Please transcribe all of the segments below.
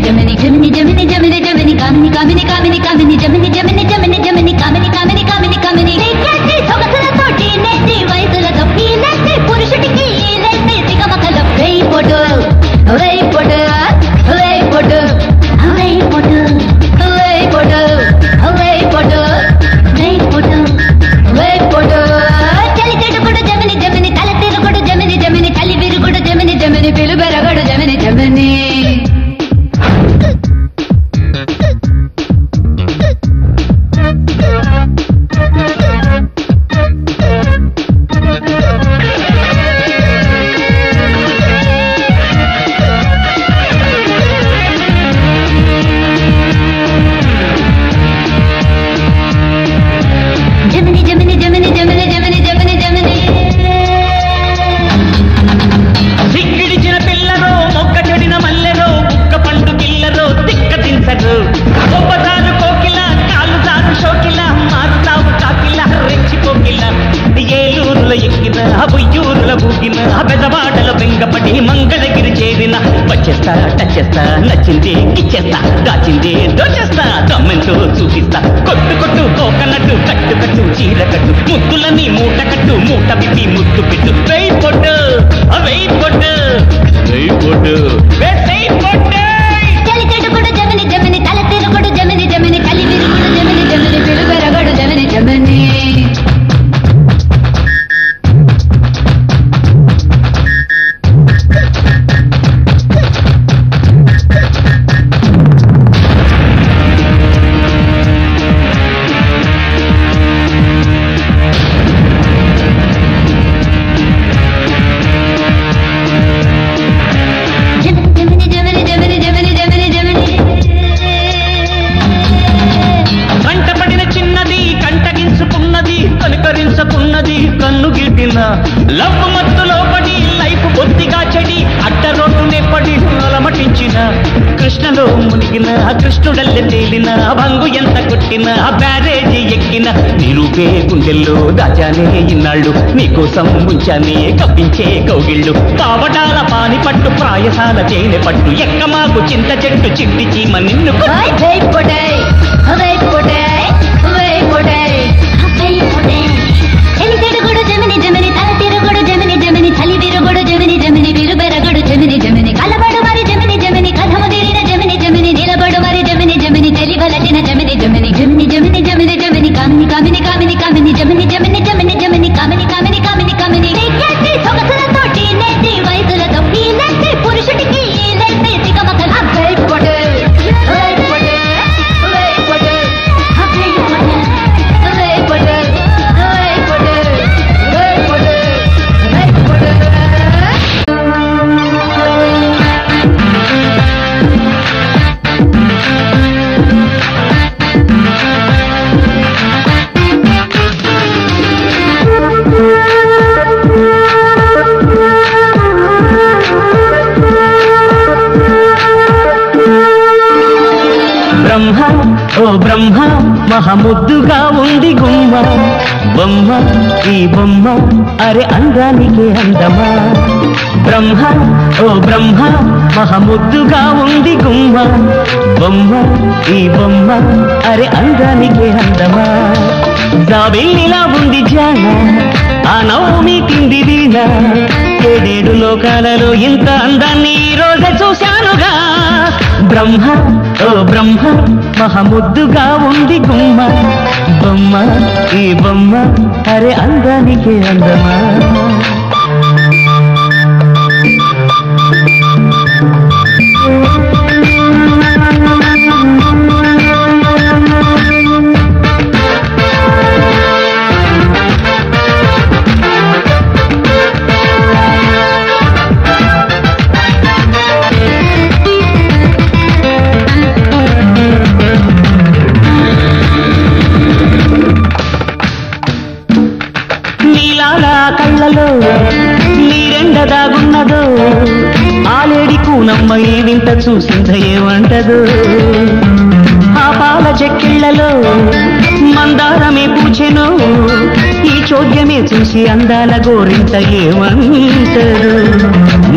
జమిని జమిని జమిని జమిని జమిని కామిని కామిని కామిని కామిని జమిని జమిని జమిని జమిని కామిని కామిని కామిని కామిని సొగసులతోటి నెట్టి వయసులతో ఈ నెట్టి పురుషుడికి ఈ నెట్టి సిగమకల వేయి పొడు వేయి పొడు వేయి పొడు వేయి పొడు వేయి పొడు వేయి పొడు వేయి పొడు వేయి పొడు చలి చెడుగుడు జమిని జమిని తల తిరుగుడు జమిని జమిని చలి విరుగుడు జమిని జమిని పిలుబెరగడు జమిని జమిని టచ్చేస్తా నచ్చింది ఇచ్చేస్తా దాచింది దోచేస్తా దమ్మెంతో చూపిస్తా కొట్టు కొట్టు కోకనట్టు కట్టు కట్టు చీర కట్టు ముద్దులని మూట కట్టు మూట విప్పి ముద్దు పెట్టు వెయ్యి పొట్టు వెయ్యి పొట్టు వెయ్యి పొట్టు వెయ్యి పొట్టు చలి చెడుగుడు జమిని జమిని తల తిరుగుడు జమిని జమిని చలి విరుగుడు జమిని జమిని పిలుబెరగడు జమిని జమిని కన్ను గిట్టిన లవ్ మత్తులో పడి లైఫ్ బొత్తిగా చెడి అడ్డ రోడ్డునే పడి అలమటించిన కృష్ణలో మునిగిన కృష్ణుడల్లె తేలిన భంగు ఎంత కొట్టిన బ్యారేజీ ఎక్కిన నిరూపే గుండెల్లో దాచానే ఇన్నాళ్ళు నీకోసం ముంచానే కప్పించే కౌగిళ్ళు కావడాల పాని పట్టు ప్రాయసాల తేనె పట్టు ఎక్కమాకు చింత చెట్టు చింటి చీమ నిన్ను జమిని జమిని తల తిరుగుడు జమిని జమిని చలి విరుగుడు జమిని జమిని విరుబెరగడు జమిని జమిని కలబడు మరి జమిని జమిని కథము తీరిన జమిని జమిని నిలబడు మరి జమిని జమిని తెలివలటిన జమిని జమిని జమిని జమిని జమిని జమిని కామిని కామిని కామిని కామిని జమిని జమిని జమిని జమిని కామిని కామిని కామిని కామిని సొగసులతోటి నెట్టి వయసులతో ఈ నెట్టి పురుషుడికి ఈ నెట్టి సిగమకల ఓ బ్రహ్మ మహముద్దుగా ఉంది గుమ్మ బొమ్మ ఈ బొమ్మ అరే అందానికి అందమా బ్రహ్మ ఓ బ్రహ్మ మహముద్దుగా ఉంది గుమ్మ బొమ్మ ఈ బొమ్మ అరే అందానికి అందమా జాబిల్లిలా ఉంది జాన ఆ నవ్వు తింది వీణ ఏడేడు లోకాలలో ఇంత అందాన్ని ఈ రోజే చూశానుగా బ్రహ్మ ఓ బ్రహ్మ మహముద్దుగా ఉంది గుమ్మ బొమ్మ ఈ బొమ్మ అరే అందానికి అందమా కళ్ళలో నీరెండ దాగున్నదో ఆలేడి కూనమ్మ ఈ వింత చూసింద ఏమంటదో ఆ పాల చెక్కిళ్లలో మందారమే పూచెను ఈ చోద్యమే చూసి అందాల గోరింత ఏమంటదు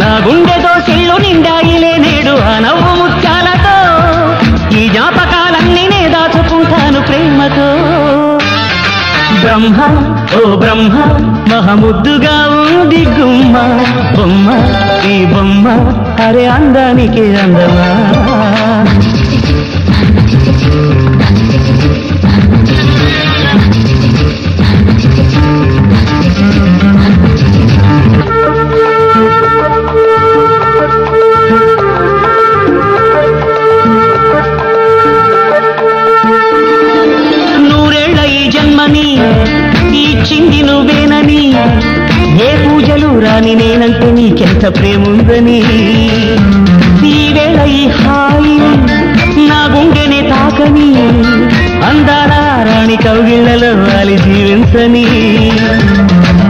నా గుండెతో చెల్లు నిండాయిలే నేడు ఆ నవ్వు ముత్యాలతో బ్రహ్మ ఓ బ్రహ్మ మహముద్దుగా ఉంది గుమ్మ బొమ్మ ఈ బొమ్మ అరే అందానికి అందమా ఇచ్చింది నువ్వేనని ఏ పూజలు రాని నేనంటే నీకెంత ప్రేముందని ఈ వేళ ఈ హాయి నా గుండెనే తాకని అందాల రాణి కౌగిళ్లలో వాలి జీవించని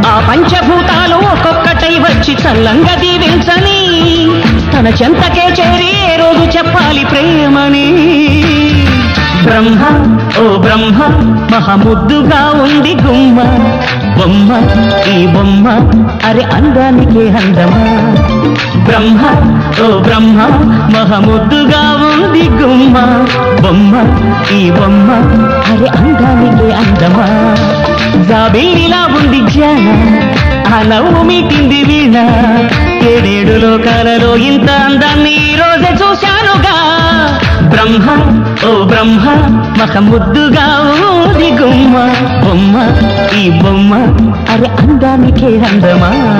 ఆ పంచభూతాలు ఒక్కొక్కటై వచ్చి చల్లంగా దీవించని తన చెంతకే చేరి ఏ రోజు చెప్పాలి ప్రేమని బ్రహ్మ ఓ బ్రహ్మ మహముద్దుగా ఉంది గుమ్మ బొమ్మ ఈ బొమ్మ అరే అందానికి అందమా బ్రహ్మ ఓ బ్రహ్మ మహముద్దుగా ఉంది గుమ్మ బొమ్మ ఈ బొమ్మ అరే అందానికి అందమా జాబిల్లిలా ఉంది జాన ఆ నవ్వు మీటింది వీణ ఏడేడు లోకాలలో ఇంత అందాన్ని ఈ రోజే చూశానుగా బ్రహ్మ ఓ బ్రహ్మ మహముద్దుగా ఊది గుమ్మ బొమ్మ ఈ బొమ్మ అరే అందానికే అందమా